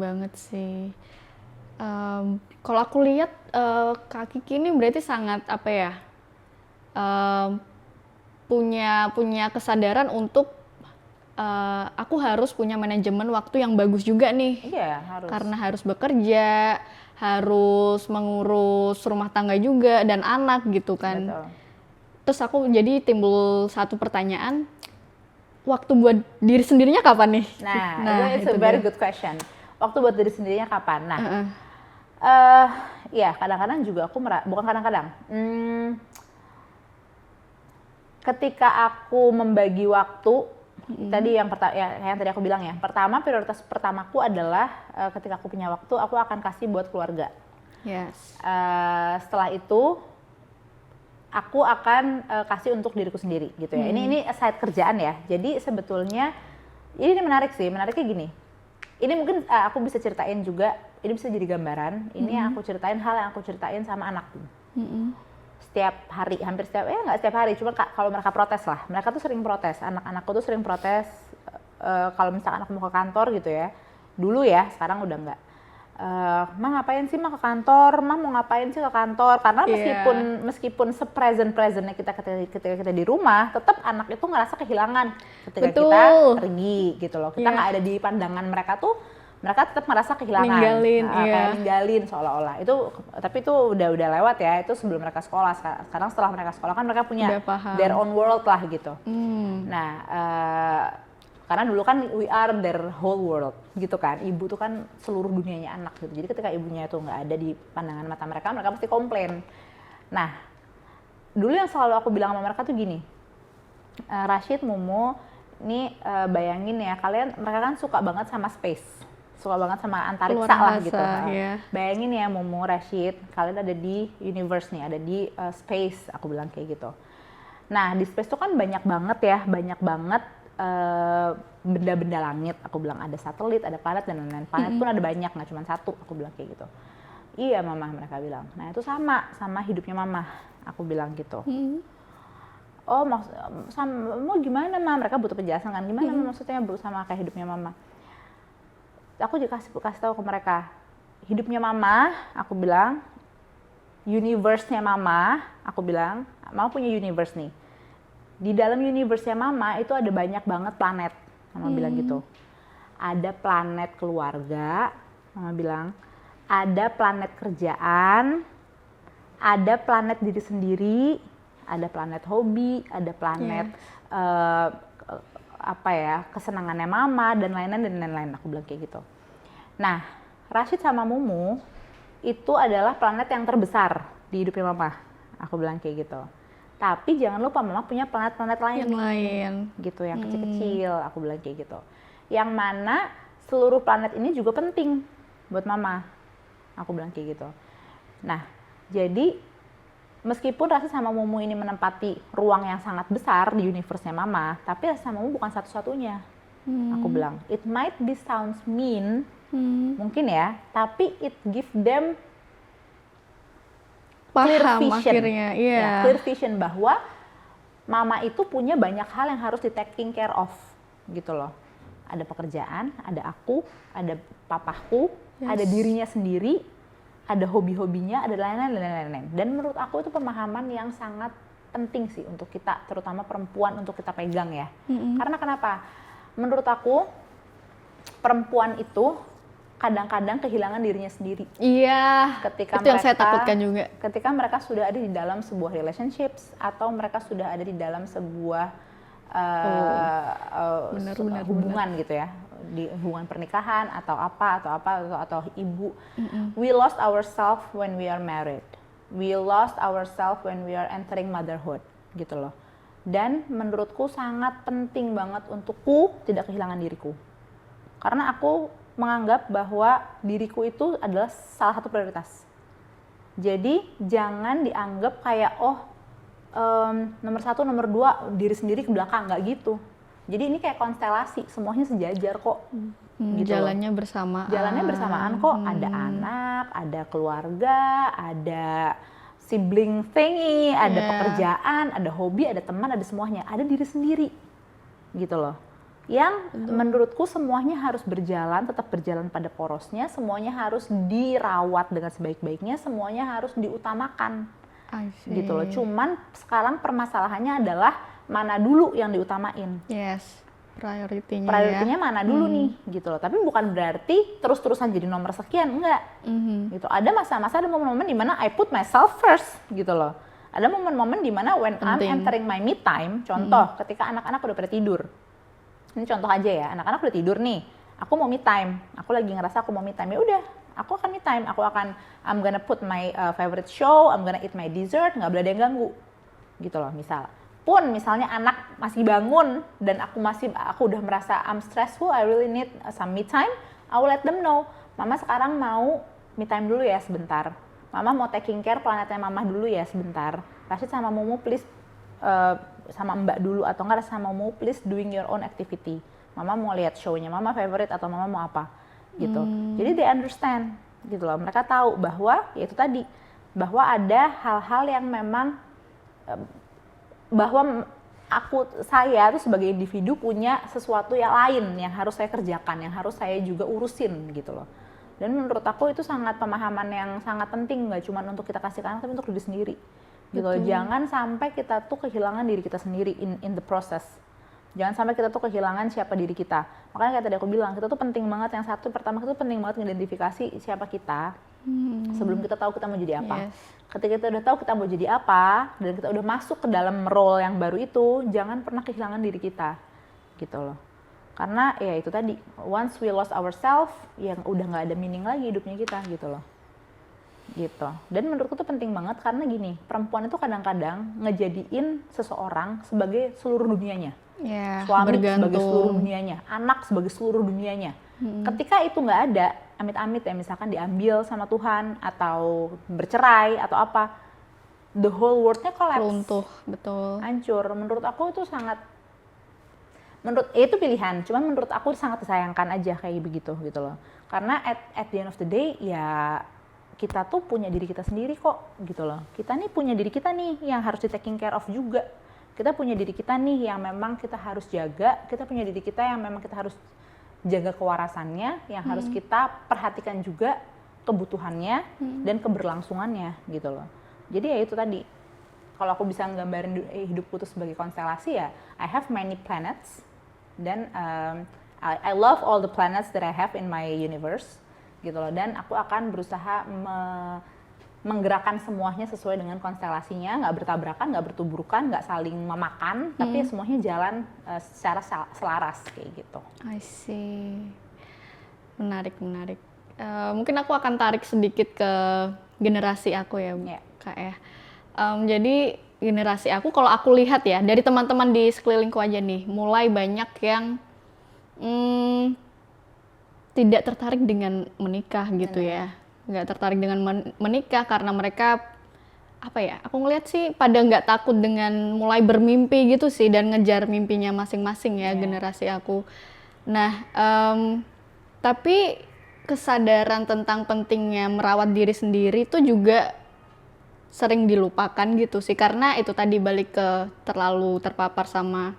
banget sih. Kalau aku lihat Kak Kiki ini berarti sangat apa ya, em, punya kesadaran untuk aku harus punya manajemen waktu yang bagus juga nih. Iya, harus. Karena harus bekerja, harus mengurus rumah tangga juga dan anak gitu kan. Betul. Terus aku jadi timbul satu pertanyaan, waktu buat diri sendirinya kapan nih? Nah, itu itu very dia. good question. Waktu buat diri sendirinya kapan? Nah, Heeh. ya kadang-kadang juga aku bukan kadang-kadang. Ketika aku membagi waktu, tadi yang tadi aku bilang ya, pertama prioritas pertamaku adalah ketika aku punya waktu, aku akan kasih buat keluarga. Yes. Setelah itu aku akan kasih untuk diriku sendiri gitu ya. Ini side kerjaan ya. Jadi sebetulnya ini menarik sih. Menariknya gini. Ini mungkin aku bisa ceritain juga. Ini bisa jadi gambaran. Ini yang aku ceritain, hal yang aku ceritain sama anakku. Setiap hari, hampir setiap, nggak setiap hari. Cuma kalau mereka protes lah. Mereka tuh sering protes. Anak-anakku tuh sering protes. Kalau misalkan aku mau ke kantor gitu ya. Dulu ya, sekarang udah nggak. Ma ngapain sih Ma ke kantor? Ma mau ngapain sih ke kantor? Karena meskipun se-present-presentnya kita ketika kita di rumah, tetap anak itu ngerasa kehilangan ketika kita pergi gitu loh. Kita nggak ada di pandangan mereka tuh, mereka tetap merasa kehilangan, kayak ninggalin seolah-olah. Tapi itu udah lewat ya. Itu sebelum mereka sekolah. Sekarang setelah mereka sekolah kan mereka punya their own world lah gitu. Nah, karena dulu kan we are their whole world gitu kan. Ibu tuh kan seluruh dunianya anak gitu. Jadi ketika ibunya itu nggak ada di pandangan mata mereka, mereka pasti komplain. Nah, dulu yang selalu aku bilang sama mereka tuh gini, Rashid, Momo, ini bayangin ya, mereka kan suka banget sama space, suka banget sama antariksa lah gitu. Bayangin ya Momo, Rashid, kalian ada di universe nih, ada di space, aku bilang kayak gitu. Nah, di space tuh kan banyak banget ya, benda-benda langit. Aku bilang ada satelit, ada planet dan lain-lain. Planet pun ada banyak, nggak cuma satu. Aku bilang kayak gitu. Iya Mama, mereka bilang. Nah itu sama hidupnya Mama. Aku bilang gitu. Oh mau gimana Mama? Mereka butuh penjelasan kan. Gimana maksudnya sama kayak hidupnya Mama? Aku juga kasih tahu ke mereka. Hidupnya Mama, aku bilang. Universe-nya Mama, aku bilang. Mama punya universe nih. Di dalam universe-nya Mama itu ada banyak banget planet, Mama bilang gitu. Ada planet keluarga, Mama bilang. Ada planet kerjaan, ada planet diri sendiri, ada planet hobi, ada planet kesenangannya Mama dan lain-lain. Aku bilang kayak gitu. Nah, Rashid sama Mumu itu adalah planet yang terbesar di hidupnya Mama. Aku bilang kayak gitu. Tapi jangan lupa Mama punya planet-planet lain. Gitu, yang kecil-kecil, aku bilang kayak gitu. Yang mana seluruh planet ini juga penting buat Mama. Aku bilang kayak gitu. Nah, jadi meskipun Rashid sama Mumu ini menempati ruang yang sangat besar di universe-nya Mama, tapi Rashid sama Mumu bukan satu-satunya. Aku bilang, it might be sounds mean, mungkin ya, tapi it give them clear vision, clear vision bahwa Mama itu punya banyak hal yang harus di taking care of, gitu loh. Ada pekerjaan, ada aku, ada papaku, ada dirinya sendiri, ada hobi-hobinya, ada lain-lain. Dan menurut aku itu pemahaman yang sangat penting sih untuk kita, terutama perempuan, untuk kita pegang ya. Karena kenapa? Menurut aku perempuan itu kadang-kadang kehilangan dirinya sendiri. Iya, ketika itu yang saya takutkan juga. Ketika mereka sudah ada di dalam sebuah relationships atau mereka sudah ada di dalam sebuah hubungan gitu ya, di hubungan pernikahan atau ibu. We lost ourselves when we are married. We lost ourselves when we are entering motherhood, gitu loh. Dan menurutku sangat penting banget untukku tidak kehilangan diriku. Karena aku menganggap bahwa diriku itu adalah salah satu prioritas. Jadi jangan dianggap kayak nomor 1, nomor 2 diri sendiri ke belakang, nggak gitu. Jadi ini kayak konstelasi, semuanya sejajar kok. Gitu jalannya bersamaan. Jalannya bersamaan kok. Ada anak, ada keluarga, ada sibling thingy, ada pekerjaan, ada hobi, ada teman, ada semuanya. Ada diri sendiri, gitu loh. yang menurutku semuanya harus berjalan, tetap berjalan pada porosnya, semuanya harus dirawat dengan sebaik-baiknya, semuanya harus diutamakan. I see. Gitu loh. Cuman sekarang permasalahannya adalah mana dulu yang diutamain. Yes, prioritinya Prioritinya ya. mana dulu nih, gitu loh. Tapi bukan berarti terus-terusan jadi nomor sekian, enggak. Gitu. Ada masa-masa, ada momen-momen di mana I put myself first, gitu loh. Ada momen-momen di mana when I'm Penting. entering my me time, contoh ketika anak-anak udah pada tidur. Ini contoh aja ya, anak-anak udah tidur nih. Aku mau me time. Aku lagi ngerasa aku mau me time. Ya udah, aku akan me time. I'm gonna put my favorite show, I'm gonna eat my dessert, nggak boleh ada yang ganggu. Gitu loh, misal. Pun misalnya anak masih bangun dan aku udah merasa I'm stressful, I really need some me time, I will let them know. Mama sekarang mau me time dulu ya sebentar. Mama mau taking care planetnya mama dulu ya sebentar. Rashid sama Momo please sama Mbak dulu, atau enggak sama Momo please doing your own activity. Mama mau lihat show-nya mama favorite atau mama mau apa gitu. Jadi they understand gitu loh. Mereka tahu bahwa ya itu tadi, bahwa ada hal-hal yang memang bahwa saya tuh sebagai individu punya sesuatu yang lain yang harus saya kerjakan, yang harus saya juga urusin gitu loh. Dan menurut aku itu sangat pemahaman yang sangat penting, nggak cuma untuk kita kasih ke anak tapi untuk diri sendiri gitu loh. Jangan sampai kita tuh kehilangan diri kita sendiri in the process. Jangan sampai kita tuh kehilangan siapa diri kita. Makanya kayak tadi aku bilang, kita tuh penting banget, yang satu pertama itu penting banget mengidentifikasi siapa kita sebelum kita tahu kita mau jadi apa. Yes. Ketika kita udah tahu kita mau jadi apa dan kita udah masuk ke dalam role yang baru itu, jangan pernah kehilangan diri kita gitu loh. Karena ya itu tadi, once we lost ourselves, yang udah nggak ada meaning lagi hidupnya kita gitu loh. Gitu. Dan menurutku tuh penting banget karena gini, perempuan itu kadang-kadang ngejadiin seseorang sebagai seluruh dunianya. Ya, Suami bergantung. sebagai seluruh dunianya, anak sebagai seluruh dunianya. Ketika itu nggak ada, amit-amit ya misalkan diambil sama Tuhan atau bercerai atau apa, the whole world-nya collapse. Runtuh, betul. Hancur. Menurut aku itu itu pilihan, cuman menurut aku sangat disayangkan aja kayak begitu gitu loh. Karena at the end of the day ya kita tuh punya diri kita sendiri kok gitu loh. Kita nih punya diri kita nih yang harus di taking care of juga. Kita punya diri kita nih yang memang kita harus jaga. Kita punya diri kita yang memang kita harus jaga kewarasannya, yang harus kita perhatikan juga kebutuhannya dan keberlangsungannya gitu loh. Jadi ya itu tadi, kalau aku bisa nggambarin hidupku tuh sebagai konstelasi ya, I have many planets dan I love all the planets that I have in my universe gitu loh. Dan aku akan berusaha menggerakkan semuanya sesuai dengan konstelasinya, nggak bertabrakan, nggak bertuburkan, nggak saling memakan, tapi semuanya jalan secara selaras kayak gitu. I see. Menarik. Mungkin aku akan tarik sedikit ke generasi aku ya, Yeah. Kak ya. Jadi generasi aku, kalau aku lihat ya, dari teman-teman di sekelilingku aja nih, mulai banyak yang tidak tertarik dengan menikah gitu ya. Nggak tertarik dengan menikah karena mereka, apa ya, aku ngeliat sih pada nggak takut dengan mulai bermimpi gitu sih, dan ngejar mimpinya masing-masing ya, generasi aku. Nah, tapi kesadaran tentang pentingnya merawat diri sendiri itu juga sering dilupakan gitu sih, karena itu tadi balik ke terlalu terpapar sama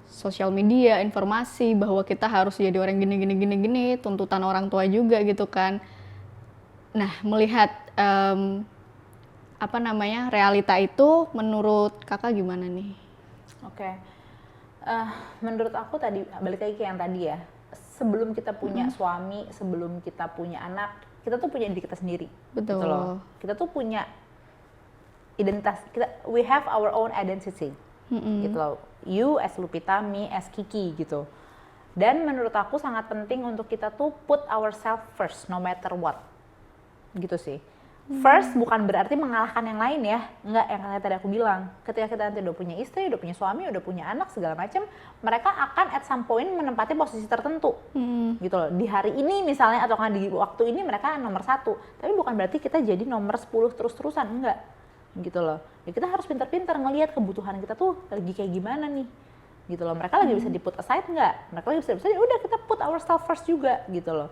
sosial media, informasi bahwa kita harus jadi orang gini, tuntutan orang tua juga gitu kan. Nah, melihat realita itu, menurut kakak gimana nih? Oke. Menurut aku tadi, balik lagi ke yang tadi ya, sebelum kita punya suami, sebelum kita punya anak, kita tuh punya diri kita sendiri. Betul. Gitu loh. Kita tuh punya identitas, we have our own identity. Gitu loh. You as Lupita, me as Kiki gitu. Dan menurut aku sangat penting untuk kita tuh put ourselves first, no matter what. Gitu sih. First bukan berarti mengalahkan yang lain ya, enggak, yang kayak tadi aku bilang. Ketika kita nanti udah punya istri, udah punya suami, udah punya anak segala macam, mereka akan at some point menempati posisi tertentu, gitu loh. Di hari ini misalnya atau kan di waktu ini mereka nomor 1, tapi bukan berarti kita jadi nomor 10 terus-terusan, enggak, gitu loh. Ya kita harus pintar-pintar ngelihat kebutuhan kita tuh lagi kayak gimana nih, gitu loh. Mereka lagi bisa di put aside enggak? Mereka lagi bisa ya udah kita put ourselves first juga, gitu loh.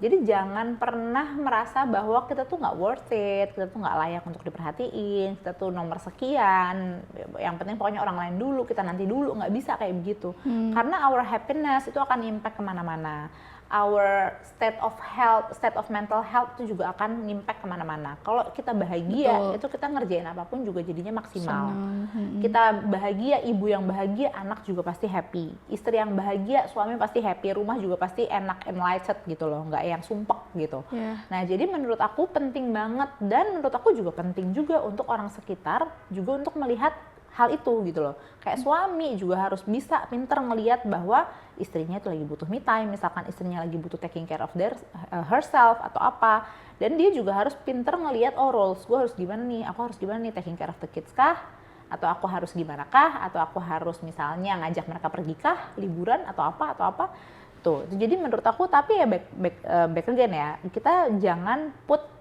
Jadi jangan pernah merasa bahwa kita tuh nggak worth it, kita tuh nggak layak untuk diperhatiin, kita tuh nomor sekian, yang penting pokoknya orang lain dulu, kita nanti dulu, nggak bisa kayak begitu. Karena our happiness itu akan impact kemana-mana. Our state of health, state of mental health itu juga akan impact kemana-mana. Kalau kita bahagia, Betul. itu kita ngerjain apapun juga jadinya maksimal. Senang. Kita bahagia, ibu yang bahagia, anak juga pasti happy. Istri yang bahagia, suami pasti happy, rumah juga pasti enak, enlightened gitu loh, nggak yang sumpek gitu. Yeah. Nah, jadi menurut aku penting banget, dan menurut aku juga penting juga untuk orang sekitar juga untuk melihat hal itu gitu loh. Kayak suami juga harus bisa pinter ngelihat bahwa istrinya itu lagi butuh me time, misalkan istrinya lagi butuh taking care of herself atau apa, dan dia juga harus pinter ngelihat, oh roles gue harus gimana nih, aku harus gimana nih, taking care of the kids kah, atau aku harus gimana kah, atau aku harus misalnya ngajak mereka pergi kah, liburan atau apa tuh. Jadi menurut aku, tapi ya back again ya, kita jangan put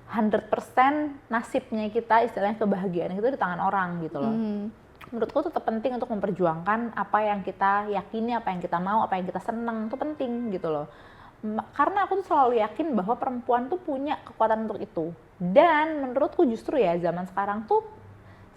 100% nasibnya kita, istilahnya kebahagiaan kita di tangan orang gitu loh. Menurutku tetap penting untuk memperjuangkan apa yang kita yakini, apa yang kita mau, apa yang kita seneng, itu penting gitu loh. Karena aku tuh selalu yakin bahwa perempuan tuh punya kekuatan untuk itu. Dan menurutku justru ya zaman sekarang tuh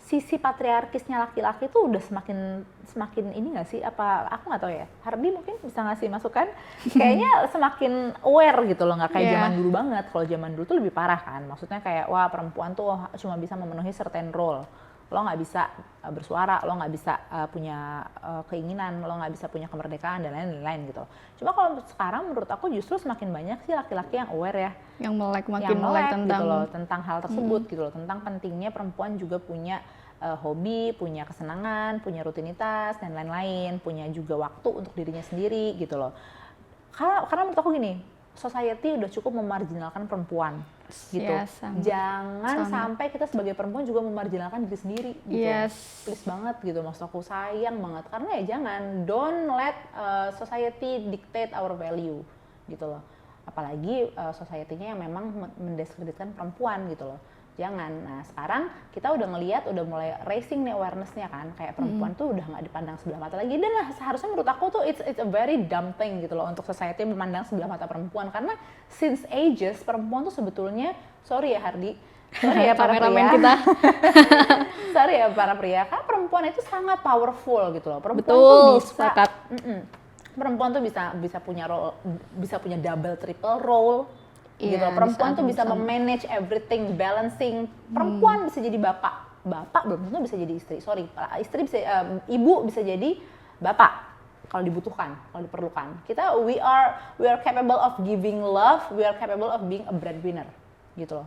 sisi patriarkisnya laki-laki tuh udah semakin ini nggak sih? Apa aku nggak tahu ya. Hardi mungkin bisa ngasih masukan. Kayaknya semakin aware gitu loh, nggak kayak Yeah. zaman dulu banget. Kalau zaman dulu tuh lebih parah kan. Maksudnya kayak wah perempuan tuh cuma bisa memenuhi certain role. Lo nggak bisa bersuara, lo nggak bisa punya keinginan, lo nggak bisa punya kemerdekaan dan lain-lain gitu. Cuma kalau sekarang menurut aku justru semakin banyak sih laki-laki yang aware ya, Yang makin yang melek melek tentang gitu loh, tentang hal tersebut gitu loh, tentang pentingnya perempuan juga punya hobi, punya kesenangan, punya rutinitas dan lain-lain, punya juga waktu untuk dirinya sendiri gitu loh. Karena menurut aku gini, society udah cukup memarginalkan perempuan gitu. Yes, sangat. Jangan sampai kita sebagai perempuan juga memarginalkan diri sendiri gitu. Yes. Please banget gitu, maksud aku sayang banget. Karena ya jangan, don't let society dictate our value gitu loh. Apalagi society-nya yang memang mendiskreditkan perempuan gitu loh. Jangan. Nah sekarang kita udah ngelihat, udah mulai raising nih awareness-nya kan, kayak perempuan tuh udah nggak dipandang sebelah mata lagi. Dan seharusnya menurut aku tuh it's a very dumb thing gitu loh untuk society memandang sebelah mata perempuan, karena since ages perempuan tuh sebetulnya, sorry ya Hardi, sorry ya para Kameramen pria, kita. sorry ya para pria, kan perempuan itu sangat powerful gitu loh. Perempuan tuh Betul, bisa, sepakat. perempuan tuh bisa punya role, bisa punya double triple role. Gitu. Iya, Perempuan tuh bisa bisa memanage everything, balancing. Perempuan bisa jadi bapak belum tentu bisa jadi istri. Sorry, istri bisa, ibu bisa jadi bapak kalau dibutuhkan, kalau diperlukan. Kita we are capable of giving love, we are capable of being a breadwinner, gitu loh.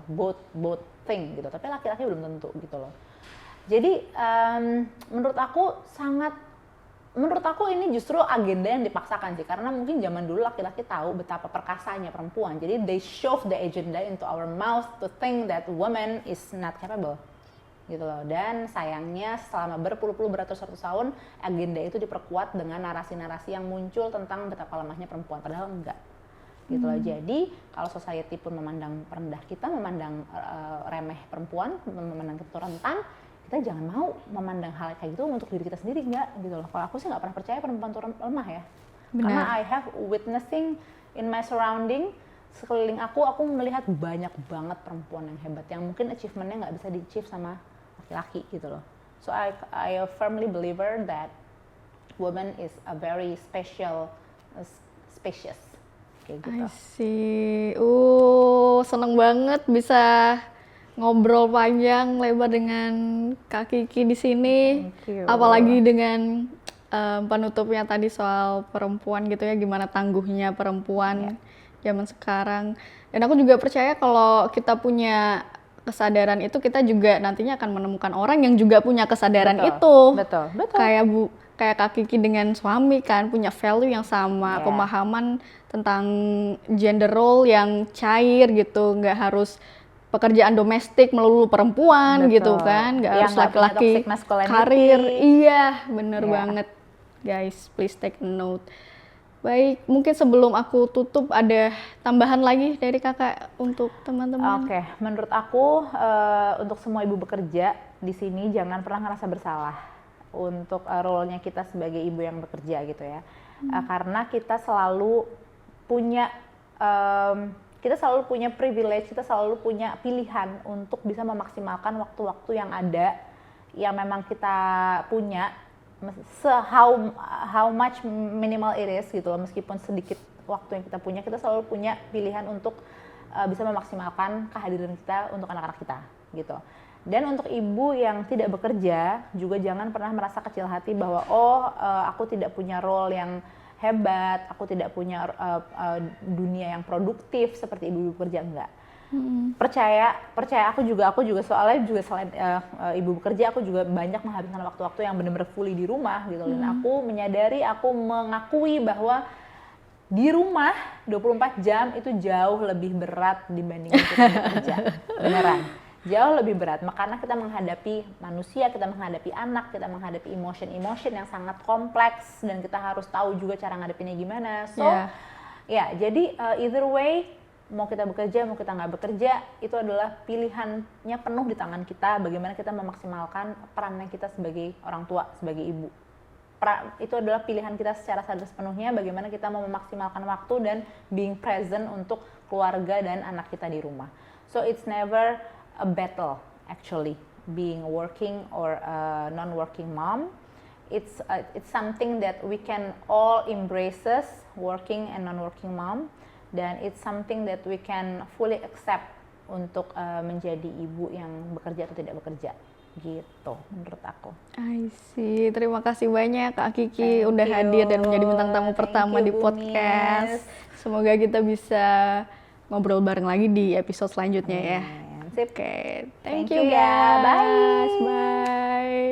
Both thing gitu. Tapi laki-laki belum tentu gitu loh. Jadi menurut aku ini justru agenda yang dipaksakan sih, karena mungkin zaman dulu laki-laki tahu betapa perkasanya perempuan, jadi they shove the agenda into our mouth to think that woman is not capable gitu loh. Dan sayangnya selama berpuluh-puluh beratus-ratus tahun agenda itu diperkuat dengan narasi-narasi yang muncul tentang betapa lemahnya perempuan, padahal enggak gitu loh. Jadi kalau society pun memandang rendah kita, memandang remeh perempuan, memandang kita rentan, kita jangan mau memandang hal kayak gitu untuk diri kita sendiri, enggak gitu loh. Kalau aku sih nggak pernah percaya perempuan itu lemah ya. Benar. Karena I have witnessing in my surrounding, sekeliling aku melihat banyak banget perempuan yang hebat, yang mungkin achievementnya nggak bisa di-achieve sama laki-laki gitu loh. So I firmly believer that woman is a very special, spacious kayak gitu. I see. Seneng banget bisa ngobrol panjang lebar dengan Kak Kiki di sini. Thank you. Apalagi dengan penutupnya tadi soal perempuan gitu ya, gimana tangguhnya perempuan zaman sekarang. Dan aku juga percaya kalau kita punya kesadaran itu, kita juga nantinya akan menemukan orang yang juga punya kesadaran itu. Betul. Kayak Kak Kiki dengan suami kan punya value yang sama, pemahaman tentang gender role yang cair gitu, nggak harus pekerjaan domestik melulu perempuan gitu kan, nggak harus laki-laki karir. Iya, bener banget. Guys, please take a note. Baik, mungkin sebelum aku tutup ada tambahan lagi dari kakak untuk teman-teman. Oke, menurut aku untuk semua ibu bekerja di sini jangan pernah ngerasa bersalah untuk role-nya kita sebagai ibu yang bekerja gitu ya. Karena kita selalu punya kita selalu punya privilege, kita selalu punya pilihan untuk bisa memaksimalkan waktu-waktu yang ada, yang memang kita punya, how much minimal it is gitu loh, meskipun sedikit waktu yang kita punya, kita selalu punya pilihan untuk bisa memaksimalkan kehadiran kita untuk anak-anak kita gitu. Dan untuk ibu yang tidak bekerja juga jangan pernah merasa kecil hati bahwa aku tidak punya role yang hebat, aku tidak punya dunia yang produktif seperti ibu bekerja, enggak. Percaya aku juga soalnya juga selain ibu bekerja, aku juga banyak menghabiskan waktu-waktu yang benar-benar fully di rumah gitu. Dan aku menyadari, aku mengakui bahwa di rumah 24 jam itu jauh lebih berat dibandingkan kita bekerja. Beneran. Jauh lebih berat, makanya kita menghadapi manusia, kita menghadapi anak, kita menghadapi emotion yang sangat kompleks, dan kita harus tahu juga cara ngadepinnya gimana. So, jadi either way, mau kita bekerja, mau kita nggak bekerja, itu adalah pilihannya penuh di tangan kita, bagaimana kita memaksimalkan perannya kita sebagai orang tua, sebagai ibu. Itu adalah pilihan kita secara sadar sepenuhnya, bagaimana kita mau memaksimalkan waktu dan being present untuk keluarga dan anak kita di rumah. So, it's never a battle actually being working or a non-working mom. It's something that we can all embrace, working and non-working mom, dan it's something that we can fully accept untuk menjadi ibu yang bekerja atau tidak bekerja gitu menurut aku. I see. Terima kasih banyak Kak Kiki udah hadir dan menjadi bintang tamu pertama di podcast. Semoga kita bisa ngobrol bareng lagi di episode selanjutnya ya. Sip. Oke, thank Thank you you ya. guys. Bye. Bye.